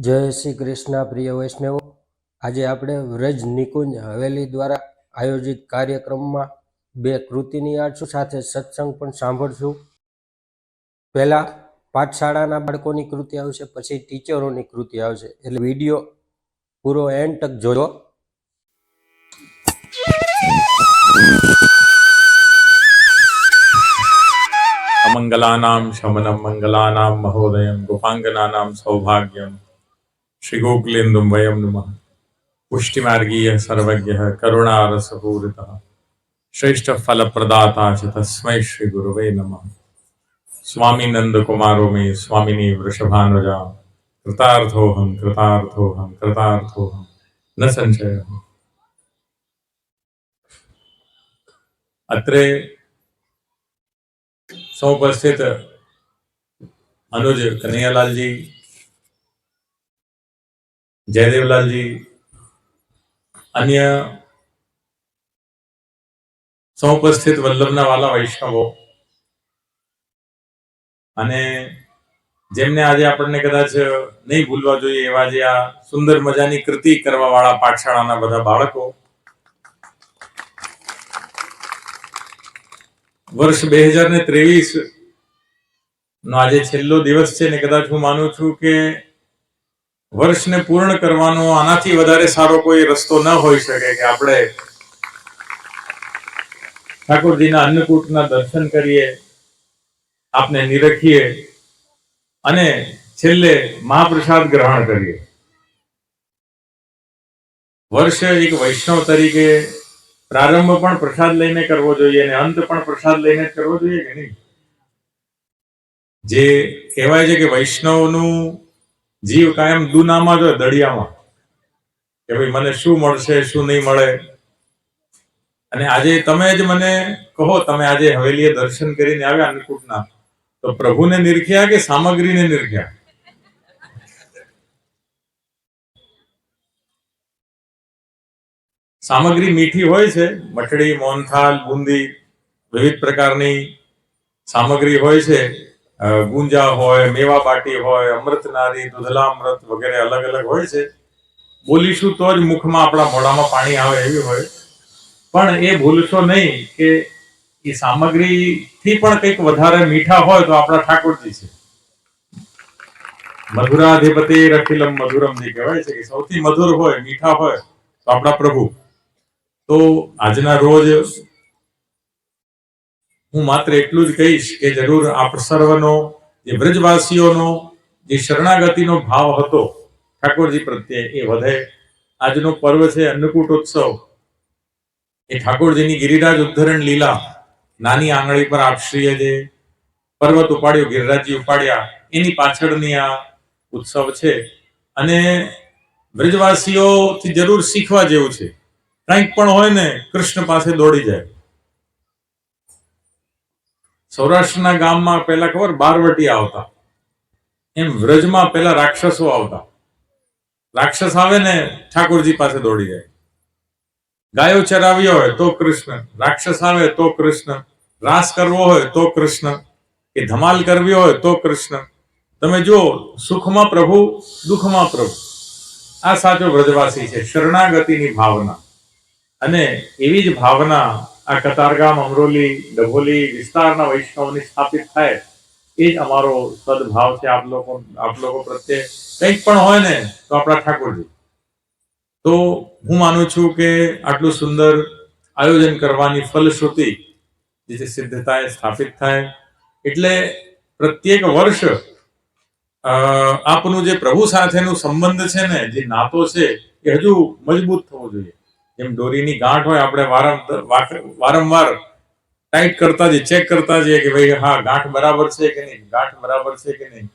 જય શ્રી કૃષ્ણ પ્રિય વૈષ્ણવો, આજે આપણે વ્રજ નિકુંજ હવેલી દ્વારા આયોજિત કાર્યક્રમમાં બે કૃતિની આડશું સાથે સત્સંગ પણ સાંભળશું. પહેલા પાઠશાળાના બાળકોની કૃતિ આવશે, પછી ટીચરોની કૃતિ આવશે, એટલે વિડીયો પૂરો એન્ડ તક જોજો. अमंगलानां शमनं मंगलानां महोदयं गोपांगनानां सौभाग्यं श्री गोकुलेन्दुं वयं नमः. पुष्टिमार्गीय सर्वज्ञः करुणारसपूरितः श्रेष्ठ फलप्रदाता च तस्मै श्री गुरुवे नमः. स्वामी नंदकुमारो मे स्वामिनी वृषभानुजा कृतार्थोऽहं कृतार्थोऽहं कृतार्थोऽहं न संशयः. अत्रे समुपस्थित अनुज कन्हैयालाल जी, जयदेवलाल जी, अन्य समुपस्थित वल्लभना वाला वैष्णवो અને જેમને આજે આપણને કદાચ નહીં ભૂલવા જોઈએ એવા જે આ સુંદર મજાની કૃતિ કરવા વાળા પાઠશાળાના બધા બાળકો, વર્ષ 2023 નો આજે છેલ્લો દિવસ છે ને કદાચ હું માનું છું કે વર્ષને પૂર્ણ કરવાનો આનાથી વધારે સારો કોઈ રસ્તો ન હોઈ શકે કે આપણે ઠાકોરજીના અન્નકૂટના દર્શન કરીએ, આપને નિરખીએ અને છેલ્લે મહાપ્રસાદ ગ્રહણ કરીએ. વર્ષ એક વૈષ્ણવ તરીકે પ્રારંભ પણ પ્રસાદ લઈને કરવો જોઈએ અને અંત પણ પ્રસાદ લઈને જ કરવો જોઈએ કે નહીં? જે કહેવાય છે કે વૈષ્ણવનું જીવ કાયમ દુનામાં જ હોય, દળિયામાં, કે ભાઈ મને શું મળશે શું નહીં મળે. અને આજે તમે જ મને કહો, તમે આજે હવેલીએ દર્શન કરીને આવ્યા અન્નકૂટના, તો પ્રભુને નિરખ્યા કે સામગ્રીને નિરખ્યા? સામગ્રી મીઠી હોય છે, મઠડી, મોહનથાલ, બુંદી, વિવિધ પ્રકારની સામગ્રી હોય છે, ગુંજા હોય, મેવા બાટી હોય, અમૃતનારી, દૂધલામૃત વગેરે અલગ અલગ હોય છે. બોલીશું તો જ મુખમાં આપણા મોઢામાં પાણી આવે એવી હોય. પણ એ ભૂલશો નહીં કે એ સામગ્રીથી પણ કંઈક વધારે મીઠા હોય તો આપણા ઠાકોરજી છે. મધુરાધિપતિ રખિલમ મધુરમજી કહેવાય છે કે સૌથી મધુર હોય, મીઠા હોય તો આપણા પ્રભુ. તો આજના રોજ હું માત્ર એટલું જ કહીશ કે જરૂર આપ સર્વનો, જે વ્રજવાસીઓનો જે શરણાગતિનો ભાવ હતો ઠાકોરજી પ્રત્યે એ વધે. આજનો પર્વ છે અન્નકૂટોત્સવ. એ ઠાકોરજીની ગિરિરાજ ઉદ્ધરણ લીલા, નાની આંગળી પર આપશ્રીએ જે પર્વત ઉપાડ્યો, ગિરિરાજજી ઉપાડ્યા, એની પાછળની આ ઉત્સવ છે. અને વ્રજવાસીઓથી જરૂર શીખવા જેવું છે. કંઈક પણ હોય ને કૃષ્ણ પાસે દોડી જાય. સૌરાષ્ટ્રના ગામમાં પેલા ખબર બારવટી આવતા, એમ વ્રજમાં પેલા રાક્ષસો આવતા. રાક્ષસ આવે ને ઠાકોરજી પાસે દોડી જાય. ગાયો ચરાવી હોય તો કૃષ્ણ, રાક્ષસ આવે તો કૃષ્ણ, રાસ કરવો હોય તો કૃષ્ણ, કે ધમાલ કરવી હોય તો કૃષ્ણ. તમે જો, સુખમાં પ્રભુ, દુઃખમાં પ્રભુ. આ સાચો વ્રજવાસી છે, શરણાગતિની ભાવના. અને એવી જ ભાવના આ કતારગામ, અમરોલી, ડભોલી વિસ્તારના વૈષ્ણવની સ્થાપિત થાય, એ જ અમારો સદભાવ છે આપ લોકો પ્રત્યે. કંઈક પણ હોય ને તો આપણા ઠાકોરજી. તો હું માનું છું કે આટલું સુંદર આયોજન કરવાની ફલશ્રુતિ જે સિદ્ધતાએ સ્થાપિત થાય. એટલે પ્રત્યેક વર્ષ આપનું જે પ્રભુ સાથેનું સંબંધ છે ને, જે નાતો છે, એ હજુ મજબૂત થવો જોઈએ. જેમ દોરીની ગાંઠ હોય, આપણે વારંવાર ટાઈટ કરતા જઈએ, ચેક કરતા જઈએ કે ભાઈ હા ગાંઠ બરાબર છે કે નહીં, ગાંઠ બરાબર છે કે નહીં.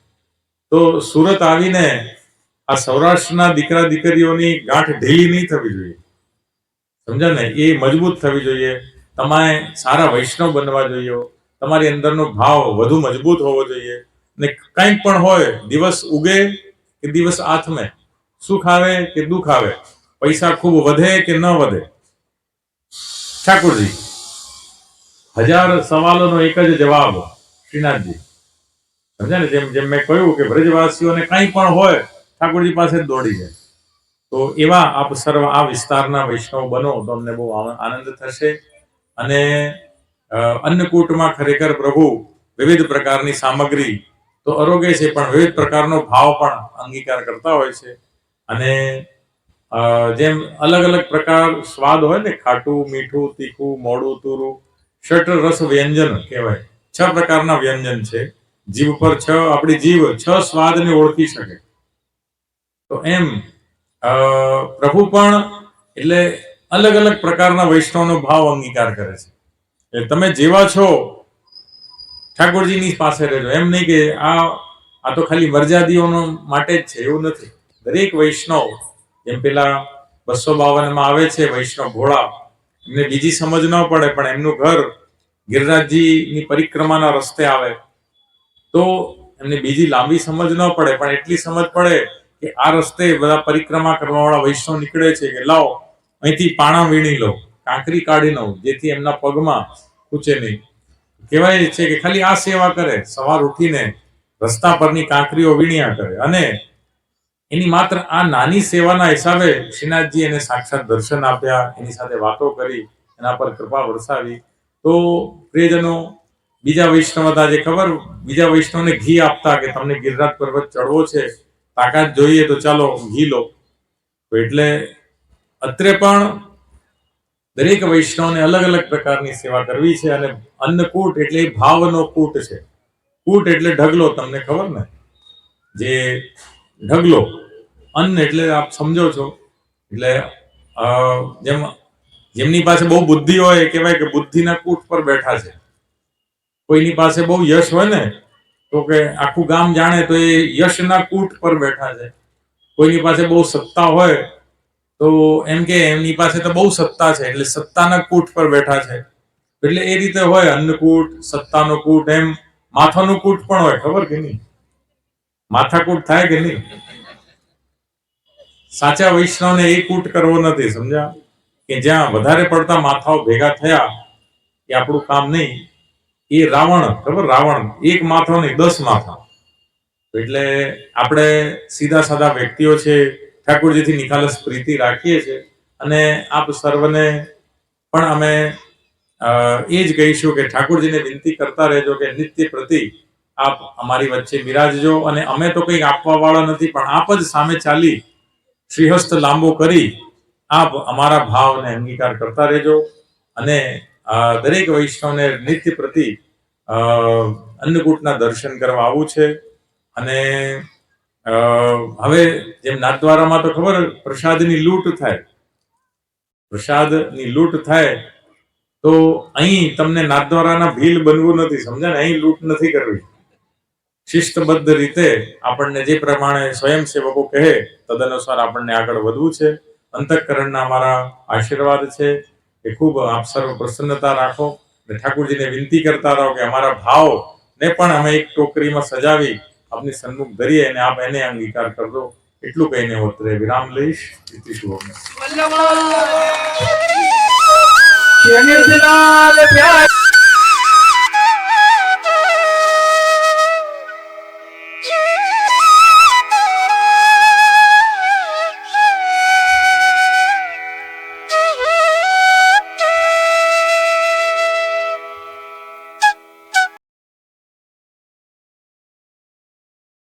તો સુરત આવીને આ સૌરાષ્ટ્રના દીકરા દીકરીઓની ગાંઠ ઢીલી નહીં થવી જોઈએ, સમજ્યા ને? એ મજબૂત થવી જોઈએ. તમારે સારા વૈષ્ણવ બનવા જોઈએ. તમારી અંદરનો ભાવ વધુ મજબૂત હોવો જોઈએ. ને કંઈક પણ હોય, દિવસ ઉગે કે દિવસ આથમે, સુખ આવે કે દુઃખ આવે, પૈસા ખૂબ વધે કે ન વધે, ઠાકોરજી. 1000 સવાલોનો એક જ જવાબ, શ્રીનાથજી. સમજ્યા ને? જેમ મેં કહ્યું કે વ્રજવાસીઓને કંઈ પણ હોય, ઠાકોરજી પાસે જ દોડી જાય. તો એવા આપ સર્વ આ વિસ્તારના વૈષ્ણવ બનો તો અમને બહુ આનંદ થશે. અને અન્નકૂટમાં ખરેખર પ્રભુ વિવિધ પ્રકારની સામગ્રી તો આરોગ્ય છે, પણ વિવિધ પ્રકારનો ભાવ પણ અંગીકાર કરતા હોય છે. અને જેમ અલગ અલગ પ્રકાર સ્વાદ હોય ને, ખાટું, મીઠું, તીખું, મોડું, તુરું, ષટ રસ વ્યંજન કહેવાય. 6 પ્રકારના વ્યંજન છે. જીભ પર આપણી જીભ 6 સ્વાદને ઓળખી શકે. તો એમ પ્રભુ પણ એટલે અલગ અલગ પ્રકારના વૈષ્ણવનો ભાવ અંગીકાર કરે છે. એટલે તમે જેવા છો ઠાકોરજીની પાસે રહેજો. એમ નહીં કે આ તો ખાલી મર્યાદીઓનો માટે જ છે, એવું નથી. દરેક વૈષ્ણવ, જેમ પેલા 252 માં આવે છે વૈષ્ણવ ભોળા, એમને બીજી સમજ ન પડે, પણ એમનું ઘર ગિરિરાજજીની પરિક્રમાના રસ્તે આવે તો એમને બીજી લાંબી સમજ ન પડે, પણ એટલી સમજ પડે કે આ રસ્તે બધા પરિક્રમા કરવાવાળા વૈષ્ણવ નીકળે છે કે લાવો અહીંથી પાણા વીણી લો, કાંકરી કાઢી લો, જેથી એમના પગમાં ખૂચે નહીં. કહેવાય છે કે ખાલી આ સેવા કરે, સવાર ઉઠીને રસ્તા પરની કાંકરીઓ વીણ્યા કરે, અને એની માત્ર આ નાની સેવાના હિસાબે શ્રીનાથજી એને સાક્ષાત દર્શન આપ્યા, એની સાથે વાતો કરી, એના પર કૃપા વરસાવી. તો પ્રિયજનો, બીજા વૈષ્ણવ હતા જે ખબર, બીજા વૈષ્ણવને ઘી આપતા કે તમને ગિરિરાજ પર્વત ચડવો છે, તાકાત જોઈએ તો ચાલો ઘી લો. તો એટલે અત્રે પણ દરેક વૈષ્ણવને અલગ અલગ પ્રકારની સેવા કરવી છે. અને અન્નકૂટ એટલે ભાવનો કૂટ છે. કૂટ એટલે ઢગલો, તમને ખબર ને, જે ઢગલો, અન્ન એટલે આપ સમજો છો. એટલે જેમની પાસે બહુ બુદ્ધિ હોય, કહેવાય કે બુદ્ધિના કૂટ પર બેઠા છે. કોઈની પાસે બહુ યશ હોય ને, તો કે આખું ગામ જાણે તો એ યશના કૂટ પર બેઠા છે. કોઈની પાસે બહુ સત્તા હોય તો એમ કે એમની પાસે તો બહુ સત્તા છે, એટલે સત્તાના કૂટ પર બેઠા છે. એટલે એ રીતે હોય, અન્નકૂટ, સત્તાનો કૂટ, એમ માથાનું કૂટ પણ હોય. ખબર કે નહીં? માથાકૂટ થાય કે નહીં? સાચા વૈષ્ણવને એ કૂટ કરવો નથી, સમજ્યા? કે જ્યાં વધારે પડતા માથાઓ ભેગા થયા એ આપણું કામ નહીં. એ રાવણ, ખબર, રાવણ એક માથો નહીં 10 માથા. એટલે આપણે સીધા સાદા વ્યક્તિઓ છે, ઠાકોરજીથી નિખાલસ પ્રીતિ રાખીએ છીએ. અને આપ સર્વને પણ અમે એ જ કહીશું કે ઠાકોરજીને વિનંતી કરતા રહેજો કે નિત્ય પ્રતિ આપ અમારી વચ્ચે બિરાજજો. અને અમે તો કંઈક આપવા વાળા નથી, પણ આપ જ સામે ચાલી શ્રીહસ્ત લાંબો કરી આપ અમારા ભાવને અંગીકાર કરતા રહેજો. અને દરેક વૈષ્ણવને નિત્ય પ્રતિ અન્નકૂટના દર્શન કરવા આવવું છે. અને હવે જેમ નાથદ્વારામાં તો ખબર પ્રસાદની લૂંટ થાય, તો અહીં તમને નાથદ્વારાના ભીલ બનવું નથી, સમજ્યા ને? અહીં લૂંટ નથી કરવી. શિસ્તબદ્ધ રીતે આપણને જે પ્રમાણે સ્વયંસેવકો કહે તદનુસાર આપણને આગળ વધવું છે. અંતઃકરણના અમારા આશીર્વાદ છે કે ખૂબ આપ સર્વ પ્રસન્નતા રાખો. અને ઠાકોરજીને વિનંતી કરતા રહો કે અમારા ભાવને પણ અમે એક ટોકરીમાં સજાવી આપની સન્મુખ ધરીએ, અને આપ એને અંગીકાર કરજો. એટલું કહીને હું અત્રે વિરામ લઈશ. ઇતિ શુભમ.